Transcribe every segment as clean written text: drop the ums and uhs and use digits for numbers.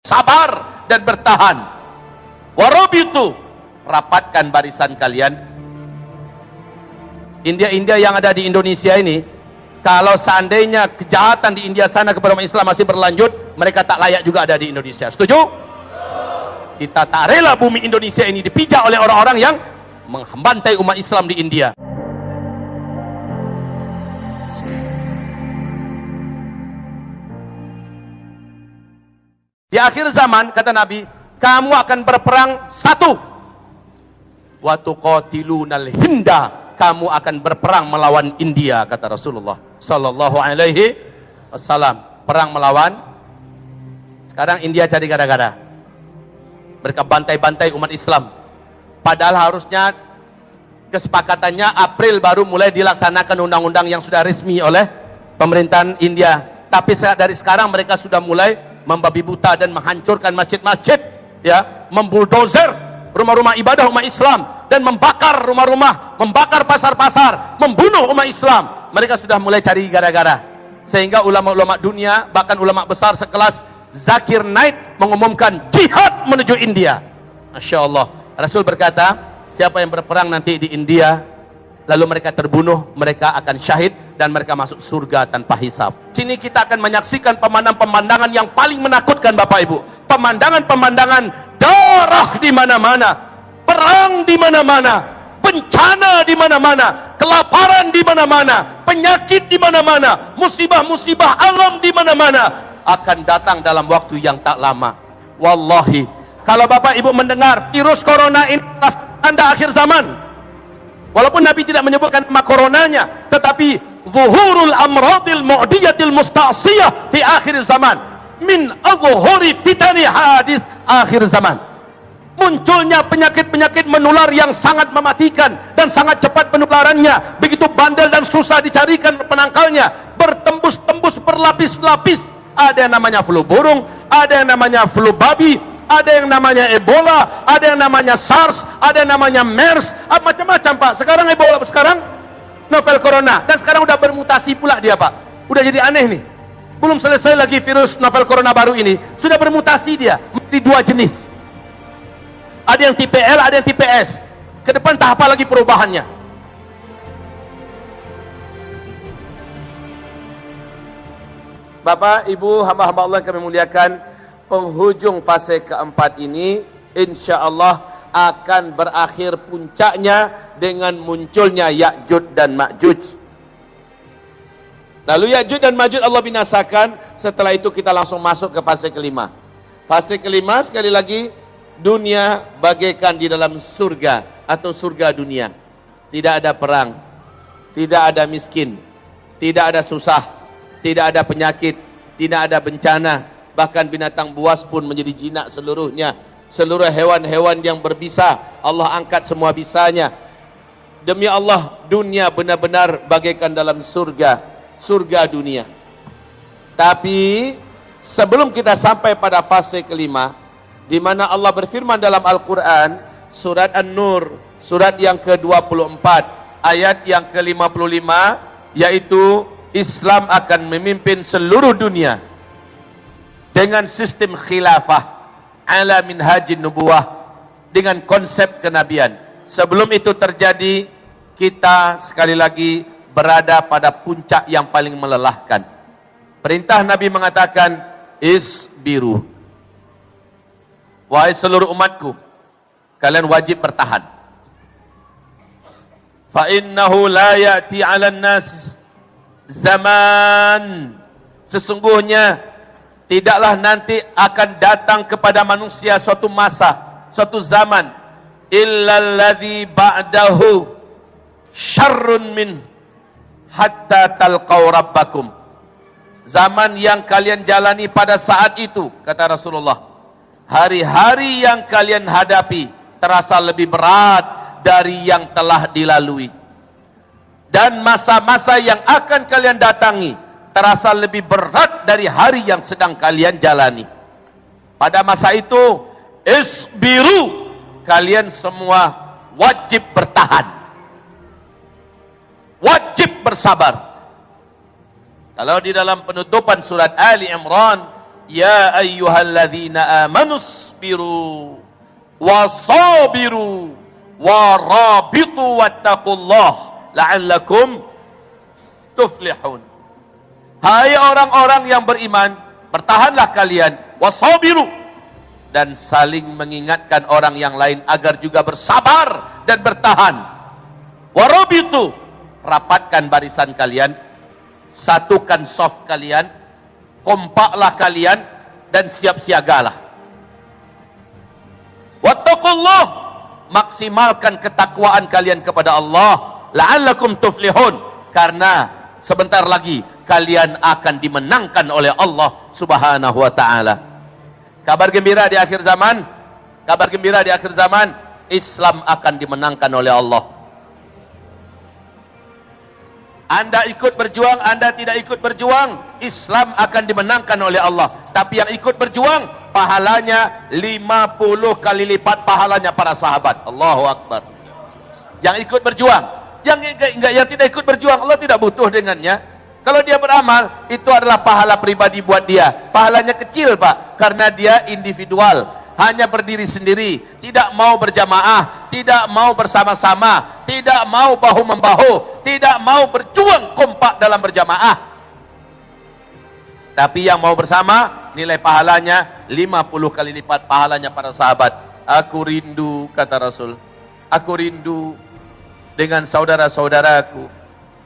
sabar dan bertahan. Warabitu, rapatkan barisan kalian. India yang ada di Indonesia ini, kalau seandainya kejahatan di India sana kepada umat Islam masih berlanjut, mereka tak layak juga ada di Indonesia. Setuju? Kita tak rela bumi Indonesia ini dipijak oleh orang-orang yang membantai umat Islam di India. Di akhir zaman, kata Nabi, kamu akan berperang satu. Wa tuqatilunal hinda, kamu akan berperang melawan India, kata Rasulullah sallallahu alaihi wasallam. Perang melawan. Sekarang India cari gara-gara. Mereka bantai-bantai umat Islam. Padahal harusnya kesepakatannya April baru mulai dilaksanakan undang-undang yang sudah resmi oleh pemerintahan India. Tapi dari sekarang mereka sudah mulai membabi buta dan menghancurkan masjid-masjid, ya, membuldozer rumah-rumah ibadah umat Islam dan membakar rumah-rumah, membakar pasar-pasar, membunuh umat Islam. Mereka sudah mulai cari gara-gara. Sehingga ulama-ulama dunia, bahkan ulama besar sekelas Zakir Naik mengumumkan jihad menuju India. Masya Allah. Rasul berkata, siapa yang berperang nanti di India, lalu mereka terbunuh, mereka akan syahid dan mereka masuk surga tanpa hisab. Sini kita akan menyaksikan pemandangan-pemandangan yang paling menakutkan, Bapak Ibu. Pemandangan-pemandangan darah di mana-mana, perang di mana-mana, bencana di mana-mana, kelaparan di mana-mana, penyakit di mana-mana, musibah-musibah alam di mana-mana akan datang dalam waktu yang tak lama. Wallahi, kalau Bapak Ibu mendengar virus corona ini tanda akhir zaman, walaupun Nabi tidak menyebutkan nama coronanya, tetapi zuhurul amradil mu'diyatil musta'siyah di akhir zaman min azhuri fitani hadis akhir zaman. Munculnya penyakit-penyakit menular yang sangat mematikan dan sangat cepat penularannya, begitu bandel dan susah dicarikan penangkalnya, bertembus-tembus berlapis-lapis. Ada yang namanya flu burung, ada yang namanya flu babi, ada yang namanya Ebola, ada yang namanya SARS, ada yang namanya MERS, macam-macam Pak. Sekarang Ebola, sekarang novel corona, dan sekarang udah bermutasi pula dia Pak. Udah jadi aneh nih. Belum selesai lagi virus novel corona baru ini, sudah bermutasi dia menjadi dua jenis. Ada yang tipe L, ada yang tipe S. Ke depan tahap apa lagi perubahannya? Bapak, Ibu, hamba-hamba Allah yang kami muliakan, penghujung fase keempat ini insyaallah akan berakhir puncaknya dengan munculnya Ya'juj dan Ma'juj. Lalu Ya'juj dan Ma'juj Allah binasakan. Setelah itu kita langsung masuk ke fase kelima. Fase kelima sekali lagi, dunia bagaikan di dalam surga atau surga dunia. Tidak ada perang, tidak ada miskin, tidak ada susah, tidak ada penyakit, tidak ada bencana. Bahkan binatang buas pun menjadi jinak seluruhnya. Seluruh hewan-hewan yang berbisa, Allah angkat semua bisanya. Demi Allah, dunia benar-benar bagaikan dalam surga, surga dunia. Tapi sebelum kita sampai pada fase kelima, di mana Allah berfirman dalam Al-Quran, surat An-Nur, surat yang ke-24, ayat yang ke-55, yaitu Islam akan memimpin seluruh dunia dengan sistem khilafah ala minhajin nubuwah, dengan konsep kenabian. Sebelum itu terjadi, kita sekali lagi berada pada puncak yang paling melelahkan. Perintah Nabi mengatakan, isbiru. Wahai seluruh umatku, kalian wajib bertahan. Fa innahu la ya'ti 'alan nas zaman, sesungguhnya tidaklah nanti akan datang kepada manusia suatu masa, suatu zaman, illal ladzi ba'dahu syarrun min hatta talqaw rabbakum. Zaman yang kalian jalani pada saat itu, kata Rasulullah, hari-hari yang kalian hadapi terasa lebih berat dari yang telah dilalui. Dan masa-masa yang akan kalian datangi terasa lebih berat dari hari yang sedang kalian jalani. Pada masa itu, isbiru, kalian semua wajib bertahan, wajib bersabar. Kalau di dalam penutupan surat Ali Imran, Ya ayyuhalladzina amanusbiru wasabiru warabitu wattaqullah la'allakum tuflihun. Hai orang-orang yang beriman, bertahanlah kalian, wasabiru, dan saling mengingatkan orang yang lain agar juga bersabar dan bertahan. Warabitu, rapatkan barisan kalian, satukan saf kalian, kompaklah kalian, dan siap siagalah. Wattaqullah, maksimalkan ketakwaan kalian kepada Allah, la'allakum tuflihun, karena sebentar lagi kalian akan dimenangkan oleh Allah Subhanahu wa taala. Kabar gembira di akhir zaman, kabar gembira di akhir zaman, Islam akan dimenangkan oleh Allah. Anda ikut berjuang, Anda tidak ikut berjuang, Islam akan dimenangkan oleh Allah. Tapi yang ikut berjuang, pahalanya 50 kali lipat pahalanya para sahabat. Allahu Akbar. Yang ikut berjuang, yang tidak ikut berjuang, Allah tidak butuh dengannya. Kalau dia beramal, itu adalah pahala pribadi buat dia. Pahalanya kecil, Pak, karena dia individual, hanya berdiri sendiri, tidak mau berjamaah, tidak mau bersama-sama, tidak mau bahu-membahu, tidak mau berjuang kompak dalam berjamaah. Tapi yang mau bersama, nilai pahalanya 50 kali lipat pahalanya para sahabat. Aku rindu, kata Rasul, aku rindu dengan saudara-saudaraku.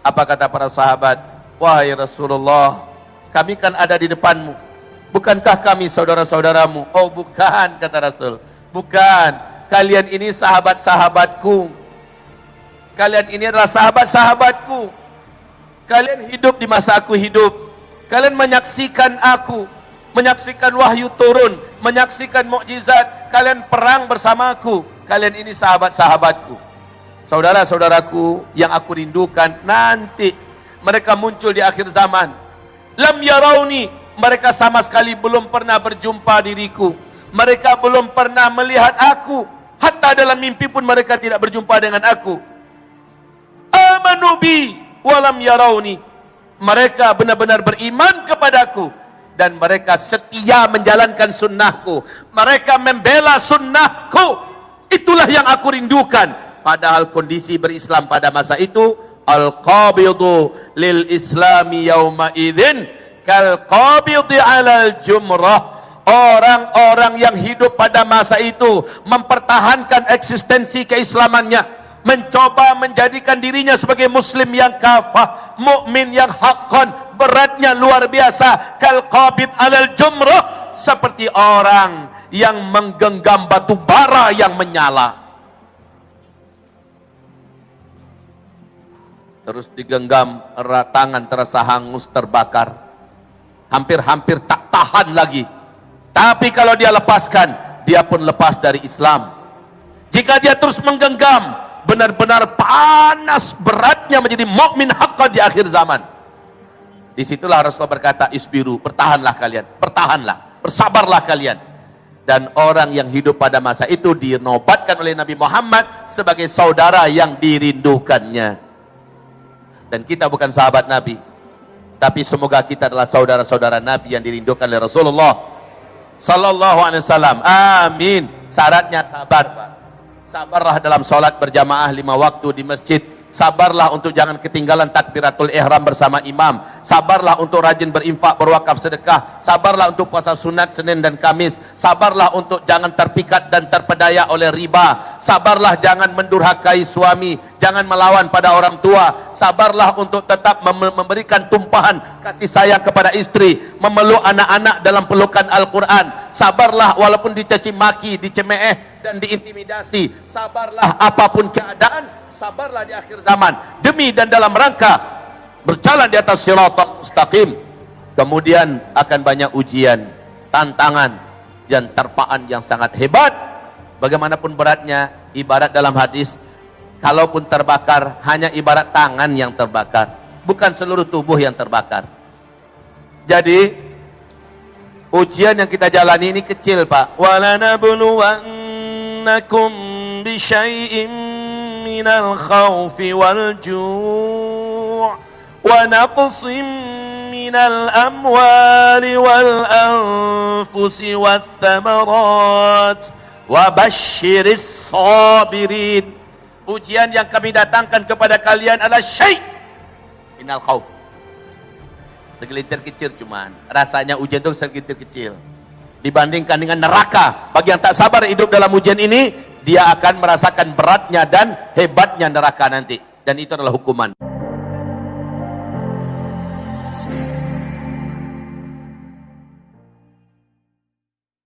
Apa kata para sahabat? Wahai Rasulullah, kami kan ada di depanmu. Bukankah kami saudara-saudaramu? Oh bukan, kata Rasul. Bukan. Kalian ini sahabat-sahabatku. Kalian ini adalah sahabat-sahabatku. Kalian hidup di masa aku hidup. Kalian menyaksikan aku. Menyaksikan wahyu turun. Menyaksikan mukjizat. Kalian perang bersamaku. Kalian ini sahabat-sahabatku. Saudara-saudaraku yang aku rindukan nanti. Mereka muncul di akhir zaman. Lam yarauni, mereka sama sekali belum pernah berjumpa diriku. Mereka belum pernah melihat aku. Hatta dalam mimpi pun mereka tidak berjumpa dengan aku. Amanu bi walam yarauni. Mereka benar-benar beriman kepadaku. Dan mereka setia menjalankan sunnahku. Mereka membela sunnahku. Itulah yang aku rindukan. Padahal kondisi berislam pada masa itu, al-qabidu lil islami yawma idzin kal qabidi 'alal jumrah. Orang-orang yang hidup pada masa itu mempertahankan eksistensi keislamannya, mencoba menjadikan dirinya sebagai muslim yang kafah, mukmin yang haqqan, beratnya luar biasa. Kal qabid 'alal jumrah, seperti orang yang menggenggam batu bara yang menyala. Terus digenggam, erat tangan terasa hangus, terbakar. Hampir-hampir tak tahan lagi. Tapi kalau dia lepaskan, dia pun lepas dari Islam. Jika dia terus menggenggam, benar-benar panas beratnya menjadi mukmin haqqan di akhir zaman. Disitulah Rasulullah berkata, isbiru, bertahanlah kalian, bertahanlah, bersabarlah kalian. Dan orang yang hidup pada masa itu dinobatkan oleh Nabi Muhammad sebagai saudara yang dirindukannya. Dan kita bukan sahabat Nabi, tapi semoga kita adalah saudara-saudara Nabi yang dirindukan oleh Rasulullah Sallallahu Alaihi Wasallam. Amin. Syaratnya sabar, Pak. Sabarlah dalam sholat berjamaah 5 waktu di masjid. Sabarlah untuk jangan ketinggalan takbiratul ihram bersama imam. Sabarlah untuk rajin berinfak, berwakaf, sedekah. Sabarlah untuk puasa sunat Senin dan Kamis. Sabarlah untuk jangan terpikat dan terpedaya oleh riba. Sabarlah jangan mendurhakai suami, jangan melawan pada orang tua. Sabarlah untuk tetap memberikan tumpahan kasih sayang kepada istri, memeluk anak-anak dalam pelukan Al-Quran. Sabarlah walaupun dicaci maki, dicemeeh dan diintimidasi. Sabarlah apapun keadaan. Sabarlah di akhir zaman demi dan dalam rangka berjalan di atas siratal mustaqim. Kemudian akan banyak ujian, tantangan dan terpaan yang sangat hebat. Bagaimanapun beratnya, ibarat dalam hadis, kalaupun terbakar hanya ibarat tangan yang terbakar, bukan seluruh tubuh yang terbakar. Jadi ujian yang kita jalani ini kecil, Pak. Walanabluwannakum bisyai'in minal khawfi wal ju' wa naqsim minal amwali wal anfusi wat thamarat wa basyiris sabirin. Ujian yang kami datangkan kepada kalian adalah syai' minal khauf. Segelintir kecil cuman. Rasanya ujian itu segelintir kecil. Dibandingkan dengan neraka. Bagi yang tak sabar hidup dalam ujian ini, dia akan merasakan beratnya dan hebatnya neraka nanti. Dan itu adalah hukuman.